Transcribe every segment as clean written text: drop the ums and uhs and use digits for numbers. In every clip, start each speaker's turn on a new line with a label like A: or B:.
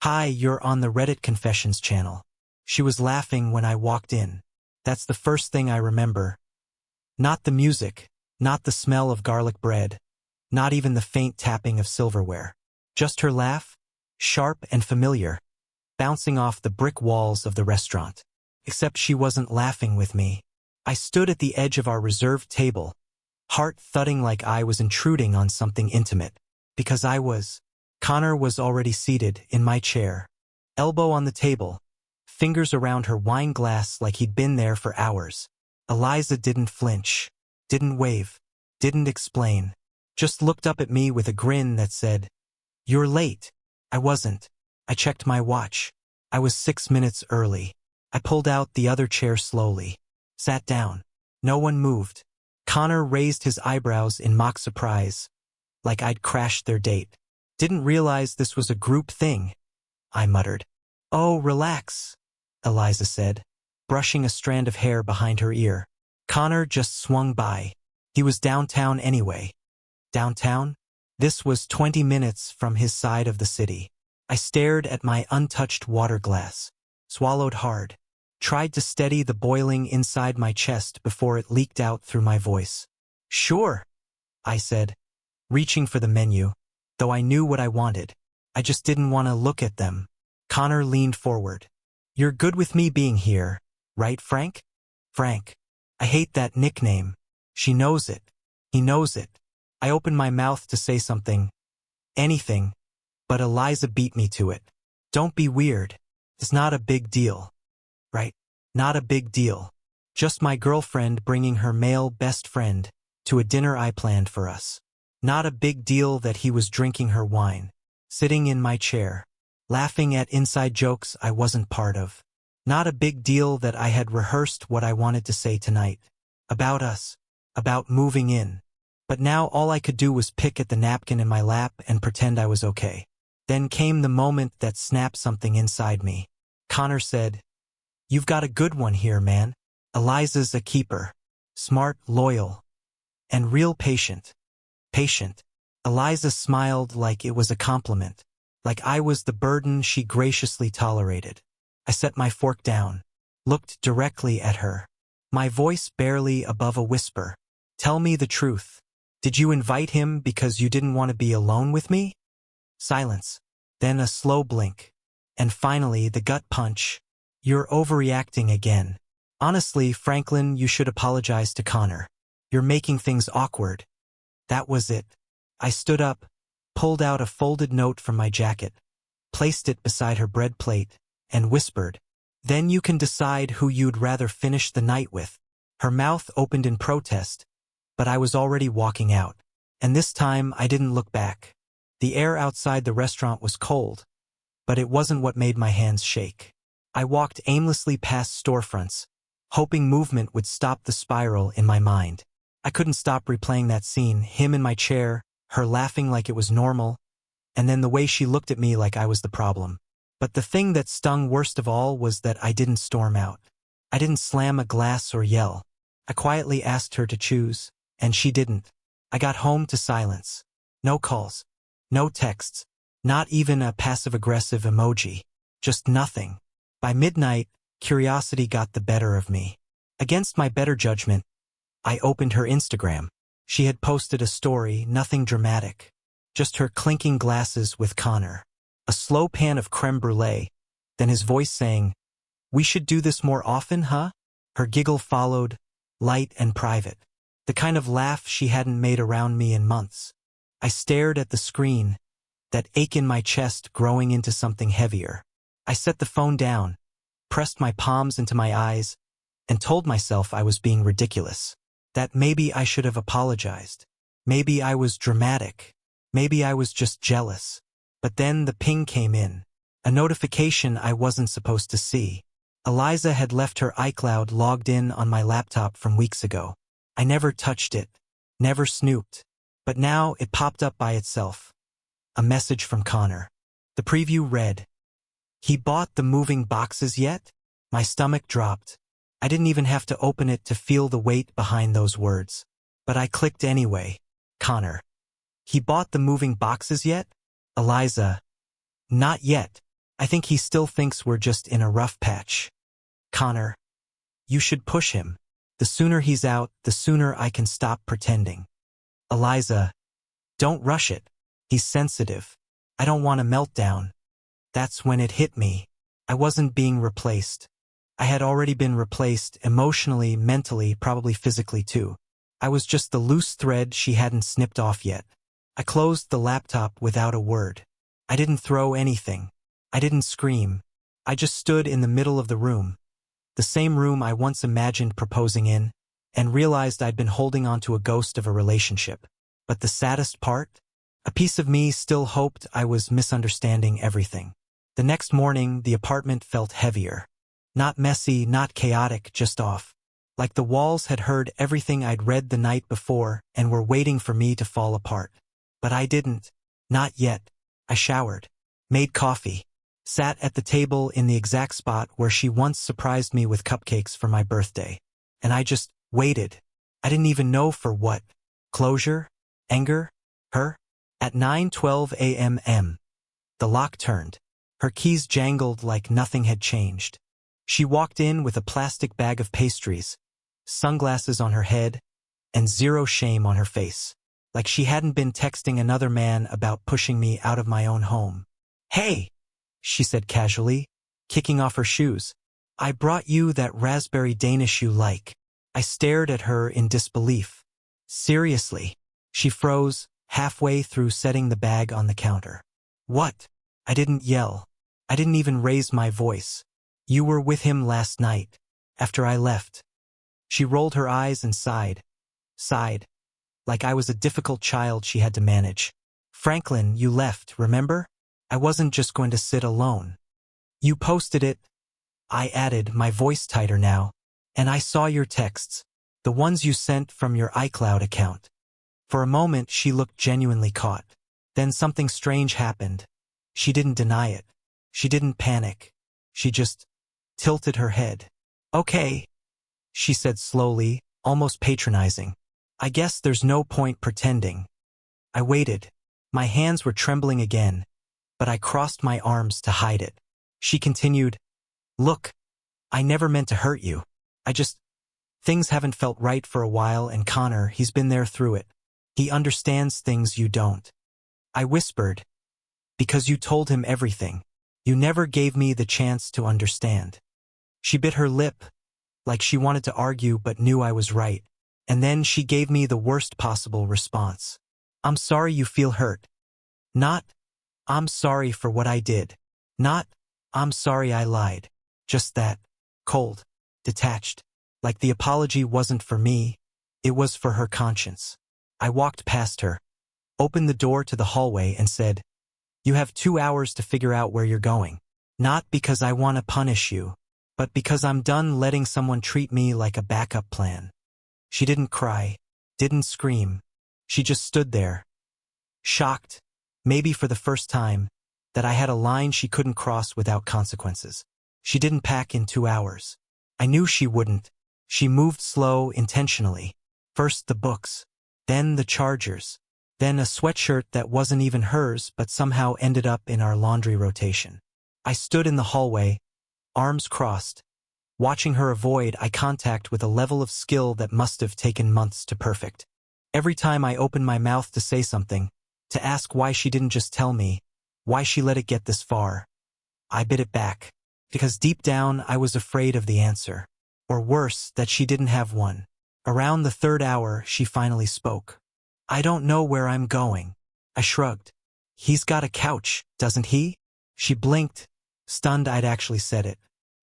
A: "Hi, you're on the Reddit Confessions channel." She was laughing when I walked in. That's the first thing I remember. Not the music, not the smell of garlic bread, not even the faint tapping of silverware. Just her laugh, sharp and familiar, bouncing off the brick walls of the restaurant. Except she wasn't laughing with me. I stood at the edge of our reserved table, heart thudding like I was intruding on something intimate. Because Connor was already seated in my chair, elbow on the table, fingers around her wine glass like he'd been there for hours. Eliza didn't flinch, didn't wave, didn't explain, just looked up at me with a grin that said, "You're late." I wasn't. I checked my watch. I was 6 minutes early. I pulled out the other chair slowly, sat down. No one moved. Connor raised his eyebrows in mock surprise, like I'd crashed their date. "Didn't realize this was a group thing," I muttered. "Oh, relax," Eliza said, brushing a strand of hair behind her ear. Connor just swung by. He was downtown anyway. Downtown? This was 20 minutes from his side of the city. I stared at my untouched water glass, swallowed hard, tried to steady the boiling inside my chest before it leaked out through my voice. "Sure," I said, reaching for the menu, though I knew what I wanted. I just didn't want to look at them. Connor leaned forward. "You're good with me being here, right, Frank?" "Frank. I hate that nickname. She knows it. He knows it." I opened my mouth to say something, anything, but Eliza beat me to it. "Don't be weird. It's not a big deal." "Right? Not a big deal. Just my girlfriend bringing her male best friend to a dinner I planned for us. Not a big deal that he was drinking her wine, sitting in my chair, laughing at inside jokes I wasn't part of. Not a big deal that I had rehearsed what I wanted to say tonight. About us. About moving in. But now all I could do was pick at the napkin in my lap and pretend I was okay. Then came the moment that snapped something inside me. Connor said, "You've got a good one here, man. Eliza's a keeper. Smart, loyal, and real patient." Patient. Eliza smiled like it was a compliment, like I was the burden she graciously tolerated. I set my fork down, looked directly at her, my voice barely above a whisper. "Tell me the truth. Did you invite him because you didn't want to be alone with me?" Silence. Then a slow blink. And finally the gut punch. "You're overreacting again. Honestly, Franklin, you should apologize to Connor. You're making things awkward." That was it. I stood up, pulled out a folded note from my jacket, placed it beside her bread plate, and whispered, "Then you can decide who you'd rather finish the night with." Her mouth opened in protest, but I was already walking out. And this time I didn't look back. The air outside the restaurant was cold, but it wasn't what made my hands shake. I walked aimlessly past storefronts, hoping movement would stop the spiral in my mind. I couldn't stop replaying that scene, him in my chair, her laughing like it was normal, and then the way she looked at me like I was the problem. But the thing that stung worst of all was that I didn't storm out. I didn't slam a glass or yell. I quietly asked her to choose, and she didn't. I got home to silence. No calls. No texts. Not even a passive-aggressive emoji. Just nothing. By midnight, curiosity got the better of me. Against my better judgment, I opened her Instagram. She had posted a story, nothing dramatic. Just her clinking glasses with Connor. A slow pan of creme brulee, then his voice saying, "We should do this more often, huh?" Her giggle followed, light and private. The kind of laugh she hadn't made around me in months. I stared at the screen, that ache in my chest growing into something heavier. I set the phone down, pressed my palms into my eyes, and told myself I was being ridiculous. That maybe I should have apologized. Maybe I was dramatic. Maybe I was just jealous. But then the ping came in. A notification I wasn't supposed to see. Eliza had left her iCloud logged in on my laptop from weeks ago. I never touched it. Never snooped. But now it popped up by itself. A message from Connor. The preview read, "He bought the moving boxes yet?" My stomach dropped. I didn't even have to open it to feel the weight behind those words. But I clicked anyway. Connor. "He bought the moving boxes yet?" Eliza. "Not yet." I think he still thinks we're just in a rough patch. Connor, you should push him. The sooner he's out, the sooner I can stop pretending. Eliza, don't rush it. He's sensitive. I don't want a meltdown. That's when it hit me. I wasn't being replaced. I had already been replaced emotionally, mentally, probably physically too. I was just the loose thread she hadn't snipped off yet. I closed the laptop without a word. I didn't throw anything. I didn't scream. I just stood in the middle of the room. The same room I once imagined proposing in, and realized I'd been holding on to a ghost of a relationship. But the saddest part? A piece of me still hoped I was misunderstanding everything. The next morning, the apartment felt heavier. Not messy, not chaotic, just off. Like the walls had heard everything I'd read the night before and were waiting for me to fall apart. But I didn't. Not yet. I showered. Made coffee. Sat at the table in the exact spot where she once surprised me with cupcakes for my birthday. And I just waited. I didn't even know for what. Closure? Anger? Her? At 9:12 a.m. The lock turned. Her keys jangled like nothing had changed. She walked in with a plastic bag of pastries, sunglasses on her head, and zero shame on her face. Like she hadn't been texting another man about pushing me out of my own home. "Hey," she said casually, kicking off her shoes. "I brought you that raspberry Danish you like." I stared at her in disbelief. "Seriously?" She froze, halfway through setting the bag on the counter. "What?" I didn't yell. I didn't even raise my voice. "You were with him last night, after I left." She rolled her eyes and sighed. Like I was a difficult child she had to manage. "Franklin, you left, remember? I wasn't just going to sit alone. You posted it," I added, my voice tighter now, "and I saw your texts, the ones you sent from your iCloud account." For a moment she looked genuinely caught. Then something strange happened. She didn't deny it. She didn't panic. She just tilted her head. "Okay," she said slowly, almost patronizing. "I guess there's no point pretending." I waited. My hands were trembling again, but I crossed my arms to hide it. She continued, "Look, I never meant to hurt you. Things haven't felt right for a while, and Connor, he's been there through it. He understands things you don't." I whispered, "Because you told him everything. You never gave me the chance to understand." She bit her lip, like she wanted to argue but knew I was right. And then she gave me the worst possible response. "I'm sorry you feel hurt. Not, I'm sorry for what I did. Not, I'm sorry I lied. Just that. Cold. Detached. Like the apology wasn't for me. It was for her conscience." I walked past her, opened the door to the hallway and said, "You have 2 hours to figure out where you're going. Not because I want to punish you, but because I'm done letting someone treat me like a backup plan." She didn't cry, didn't scream. She just stood there, shocked, maybe for the first time, that I had a line she couldn't cross without consequences. She didn't pack in 2 hours. I knew she wouldn't. She moved slow, intentionally. First the books, then the chargers, then a sweatshirt that wasn't even hers but somehow ended up in our laundry rotation. I stood in the hallway, arms crossed, watching her avoid eye contact with a level of skill that must have taken months to perfect. Every time I opened my mouth to say something, to ask why she didn't just tell me, why she let it get this far, I bit it back, because deep down I was afraid of the answer, or worse, that she didn't have one. Around the 3rd hour, she finally spoke. "I don't know where I'm going." I shrugged. "He's got a couch, doesn't he?" She blinked, stunned I'd actually said it.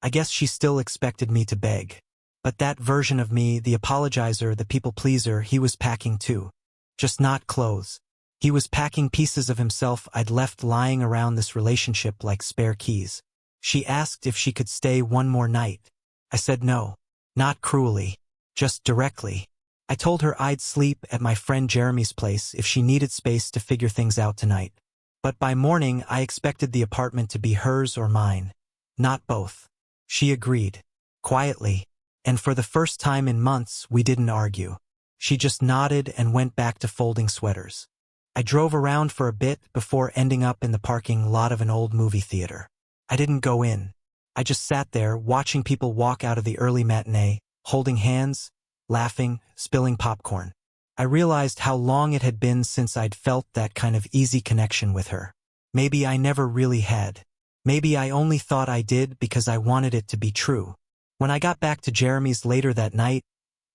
A: I guess she still expected me to beg. But that version of me, the apologizer, the people-pleaser, he was packing too. Just not clothes. He was packing pieces of himself I'd left lying around this relationship like spare keys. She asked if she could stay one more night. I said no. Not cruelly. Just directly. I told her I'd sleep at my friend Jeremy's place if she needed space to figure things out tonight. But by morning, I expected the apartment to be hers or mine. Not both. She agreed. Quietly. And for the first time in months, we didn't argue. She just nodded and went back to folding sweaters. I drove around for a bit before ending up in the parking lot of an old movie theater. I didn't go in. I just sat there, watching people walk out of the early matinee, holding hands, laughing, spilling popcorn. I realized how long it had been since I'd felt that kind of easy connection with her. Maybe I never really had. Maybe I only thought I did because I wanted it to be true. When I got back to Jeremy's later that night,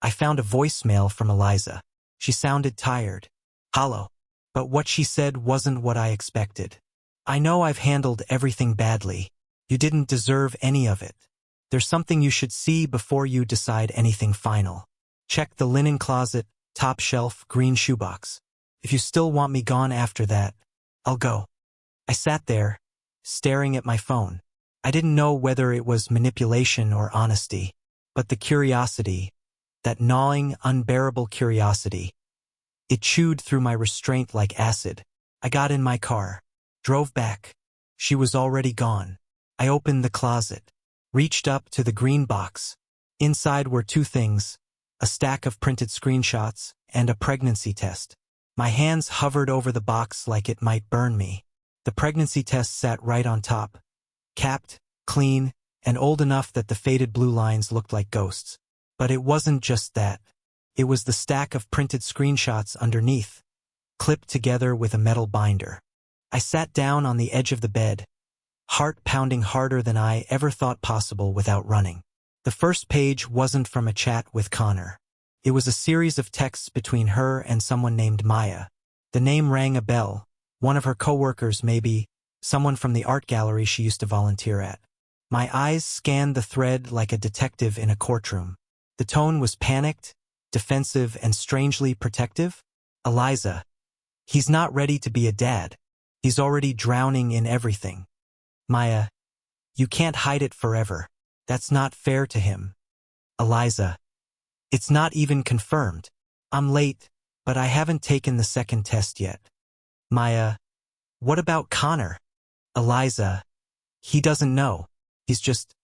A: I found a voicemail from Eliza. She sounded tired, hollow. But what she said wasn't what I expected. I know I've handled everything badly. You didn't deserve any of it. There's something you should see before you decide anything final. Check the linen closet, top shelf, green shoebox. If you still want me gone after that, I'll go. I sat there, staring at my phone. I didn't know whether it was manipulation or honesty, but the curiosity, that gnawing, unbearable curiosity, it chewed through my restraint like acid. I got in my car, drove back. She was already gone. I opened the closet, reached up to the green box. Inside were two things, a stack of printed screenshots and a pregnancy test. My hands hovered over the box like it might burn me. The pregnancy test sat right on top, capped, clean, and old enough that the faded blue lines looked like ghosts. But it wasn't just that. It was the stack of printed screenshots underneath, clipped together with a metal binder. I sat down on the edge of the bed, heart pounding harder than I ever thought possible without running. The first page wasn't from a chat with Connor. It was a series of texts between her and someone named Maya. The name rang a bell, one of her coworkers maybe, someone from the art gallery she used to volunteer at. My eyes scanned the thread like a detective in a courtroom. The tone was panicked, defensive, and strangely protective. Eliza. He's not ready to be a dad. He's already drowning in everything. Maya. You can't hide it forever. That's not fair to him. Eliza. It's not even confirmed. I'm late, but I haven't taken the second test yet. Maya. What about Connor? Eliza. He doesn't know. He's just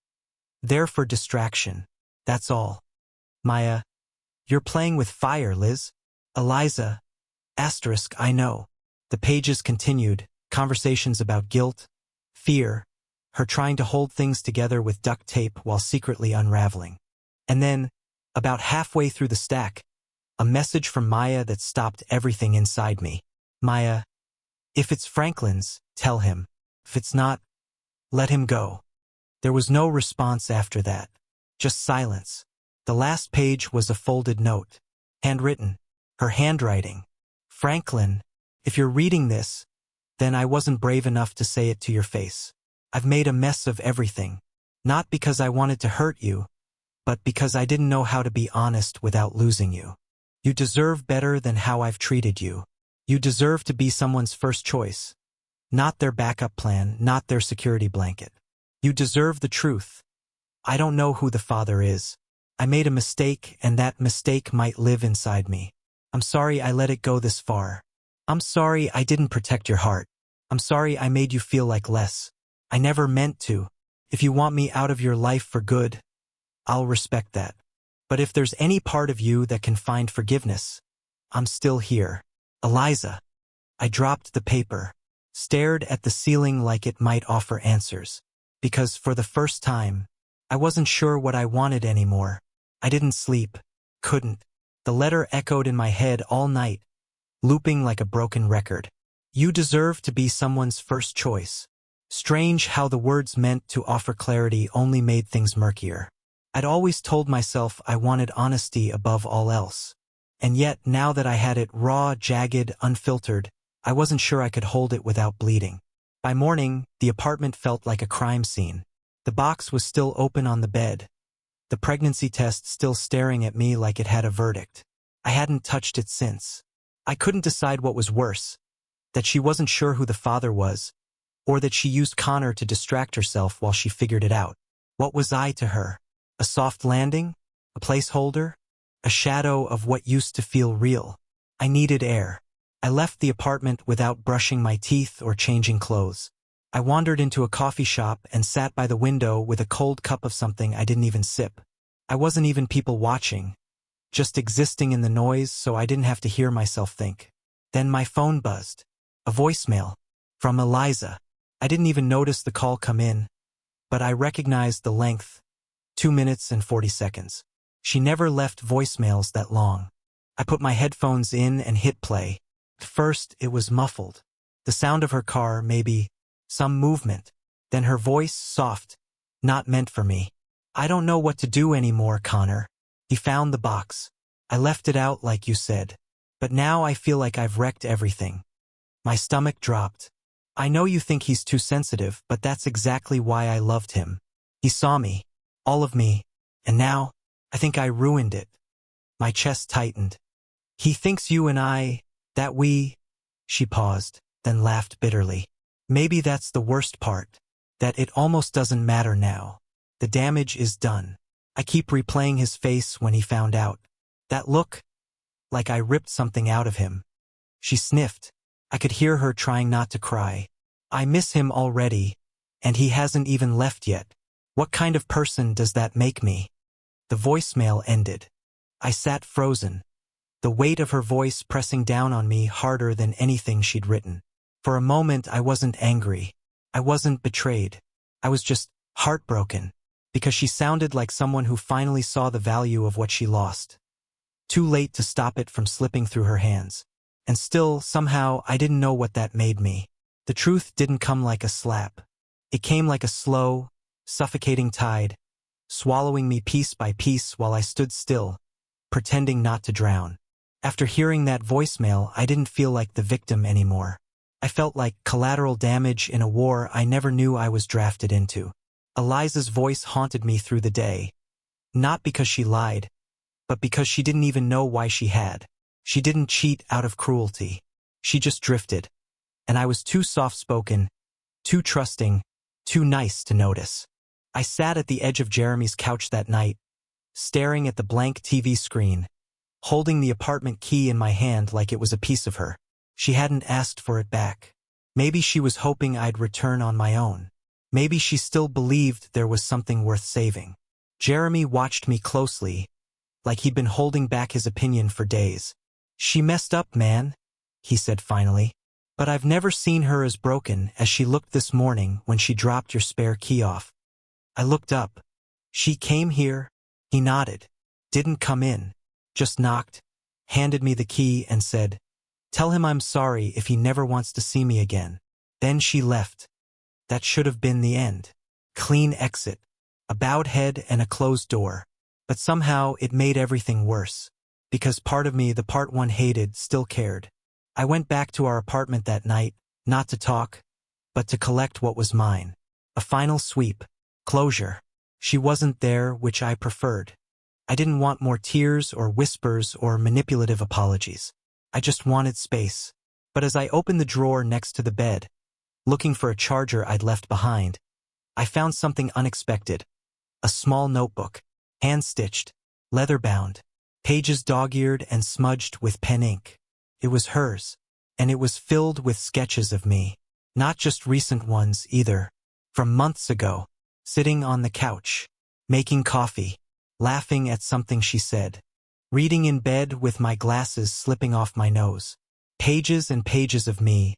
A: there for distraction. That's all. Maya. You're playing with fire, Liz. Eliza. Asterisk, I know. The pages continued, conversations about guilt, fear, her trying to hold things together with duct tape while secretly unraveling. And then, about halfway through the stack, a message from Maya that stopped everything inside me. Maya. If it's Franklin's, tell him. If it's not, let him go. There was no response after that. Just silence. The last page was a folded note. Handwritten. Her handwriting. Franklin, if you're reading this, then I wasn't brave enough to say it to your face. I've made a mess of everything. Not because I wanted to hurt you, but because I didn't know how to be honest without losing you. You deserve better than how I've treated you. You deserve to be someone's first choice. Not their backup plan, not their security blanket. You deserve the truth. I don't know who the father is. I made a mistake, and that mistake might live inside me. I'm sorry I let it go this far. I'm sorry I didn't protect your heart. I'm sorry I made you feel like less. I never meant to. If you want me out of your life for good, I'll respect that. But if there's any part of you that can find forgiveness, I'm still here. Eliza. I dropped the paper, stared at the ceiling like it might offer answers. Because for the first time, I wasn't sure what I wanted anymore. I didn't sleep. Couldn't. The letter echoed in my head all night, looping like a broken record. You deserve to be someone's first choice. Strange how the words meant to offer clarity only made things murkier. I'd always told myself I wanted honesty above all else. And yet, now that I had it raw, jagged, unfiltered, I wasn't sure I could hold it without bleeding. By morning, the apartment felt like a crime scene. The box was still open on the bed, the pregnancy test still staring at me like it had a verdict. I hadn't touched it since. I couldn't decide what was worse, that she wasn't sure who the father was, or that she used Connor to distract herself while she figured it out. What was I to her? A soft landing? A placeholder? A shadow of what used to feel real? I needed air. I left the apartment without brushing my teeth or changing clothes. I wandered into a coffee shop and sat by the window with a cold cup of something I didn't even sip. I wasn't even people watching, just existing in the noise so I didn't have to hear myself think. Then my phone buzzed. A voicemail. From Eliza. I didn't even notice the call come in. but I recognized the length, 2 minutes and 40 seconds. She never left voicemails that long. I put my headphones in and hit play. At first, it was muffled. The sound of her car, maybe some movement. Then her voice, soft, not meant for me. I don't know what to do anymore, Connor. He found the box. I left it out like you said. But now I feel like I've wrecked everything. My stomach dropped. I know you think he's too sensitive, but that's exactly why I loved him. He saw me, all of me, and now, I think I ruined it. My chest tightened. He thinks you and I, that we... She paused, then laughed bitterly. Maybe that's the worst part, that it almost doesn't matter now. The damage is done. I keep replaying his face when he found out. That look, like I ripped something out of him. She sniffed. I could hear her trying not to cry. I miss him already, and he hasn't even left yet. What kind of person does that make me? The voicemail ended. I sat frozen, the weight of her voice pressing down on me harder than anything she'd written. For a moment I wasn't angry. I wasn't betrayed. I was just heartbroken, because she sounded like someone who finally saw the value of what she lost. Too late to stop it from slipping through her hands. And still, somehow, I didn't know what that made me. The truth didn't come like a slap. It came like a slow, suffocating tide, swallowing me piece by piece while I stood still, pretending not to drown. After hearing that voicemail, I didn't feel like the victim anymore. I felt like collateral damage in a war I never knew I was drafted into. Eliza's voice haunted me through the day. Not because she lied, but because she didn't even know why she had. She didn't cheat out of cruelty. She just drifted. And I was too soft-spoken, too trusting, too nice to notice. I sat at the edge of Jeremy's couch that night, staring at the blank TV screen, holding the apartment key in my hand like it was a piece of her. She hadn't asked for it back. Maybe she was hoping I'd return on my own. Maybe she still believed there was something worth saving. Jeremy watched me closely, like he'd been holding back his opinion for days. "She messed up, man," he said finally. "But I've never seen her as broken as she looked this morning when she dropped your spare key off." I looked up. "She came here?" He nodded. Didn't come in. Just knocked, handed me the key and said, "Tell him I'm sorry if he never wants to see me again." Then she left. That should have been the end. Clean exit. A bowed head and a closed door. But somehow it made everything worse. Because part of me, the part one hated, still cared. I went back to our apartment that night, not to talk, but to collect what was mine. A final sweep. Closure. She wasn't there, which I preferred. I didn't want more tears or whispers or manipulative apologies. I just wanted space. But as I opened the drawer next to the bed, looking for a charger I'd left behind, I found something unexpected. A small notebook, hand-stitched, leather-bound, pages dog-eared and smudged with pen ink. It was hers, and it was filled with sketches of me. Not just recent ones, either. From months ago, sitting on the couch, making coffee, laughing at something she said, reading in bed with my glasses slipping off my nose. Pages and pages of me,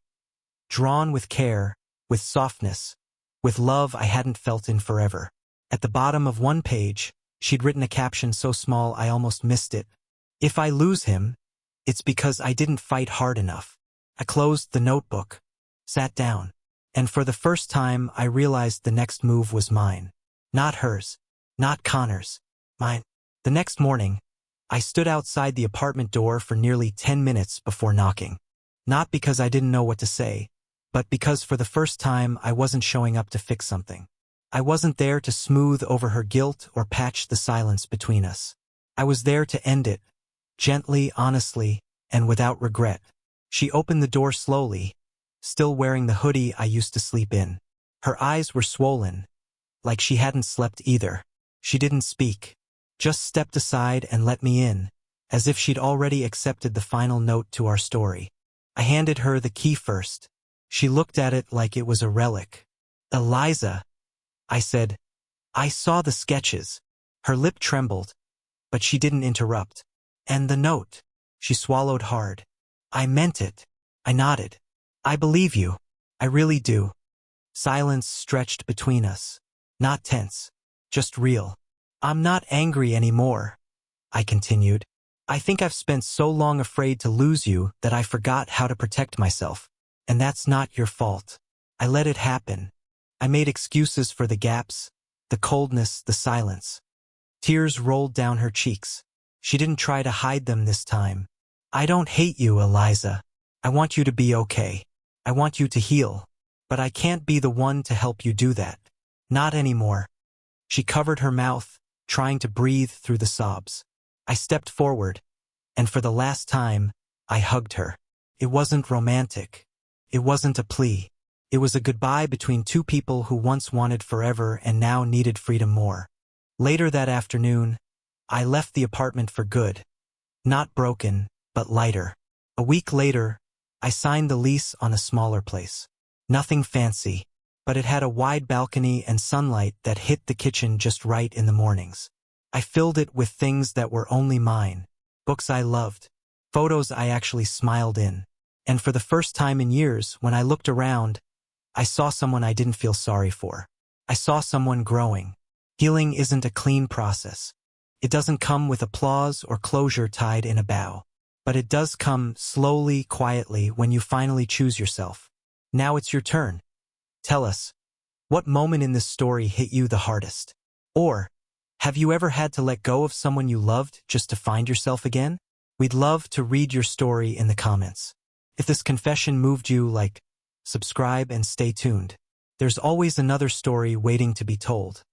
A: drawn with care, with softness, with love I hadn't felt in forever. At the bottom of one page, she'd written a caption so small I almost missed it. "If I lose him, it's because I didn't fight hard enough." I closed the notebook, sat down, and for the first time I realized the next move was mine. Not hers, not Connor's, mine. The next morning, I stood outside the apartment door for nearly 10 minutes before knocking. Not because I didn't know what to say, but because for the first time I wasn't showing up to fix something. I wasn't there to smooth over her guilt or patch the silence between us. I was there to end it, gently, honestly, and without regret. She opened the door slowly, still wearing the hoodie I used to sleep in. Her eyes were swollen, like she hadn't slept either. She didn't speak, just stepped aside and let me in, as if she'd already accepted the final note to our story. I handed her the key first. She looked at it like it was a relic. "Eliza," I said, "I saw the sketches." Her lip trembled, but she didn't interrupt. "And the note." She swallowed hard. "I meant it." I nodded. "I believe you. I really do." Silence stretched between us. Not tense. Just real. I'm not angry anymore, I continued. I think I've spent so long afraid to lose you that I forgot how to protect myself. And that's not your fault. I let it happen. I made excuses for the gaps, the coldness, the silence. Tears rolled down her cheeks. She didn't try to hide them this time. I don't hate you, Eliza. I want you to be okay. I want you to heal. But I can't be the one to help you do that. Not anymore. She covered her mouth, trying to breathe through the sobs. I stepped forward, and for the last time, I hugged her. It wasn't romantic. It wasn't a plea. It was a goodbye between two people who once wanted forever and now needed freedom more. Later that afternoon, I left the apartment for good. Not broken, but lighter. A week later, I signed the lease on a smaller place. Nothing fancy, but it had a wide balcony and sunlight that hit the kitchen just right in the mornings. I filled it with things that were only mine, books I loved, photos I actually smiled in. And for the first time in years, when I looked around, I saw someone I didn't feel sorry for. I saw someone growing. Healing isn't a clean process. It doesn't come with applause or closure tied in a bow. But it does come slowly, quietly, when you finally choose yourself. Now it's your turn. Tell us, what moment in this story hit you the hardest? Or, have you ever had to let go of someone you loved just to find yourself again? We'd love to read your story in the comments. If this confession moved you, subscribe and stay tuned. There's always another story waiting to be told.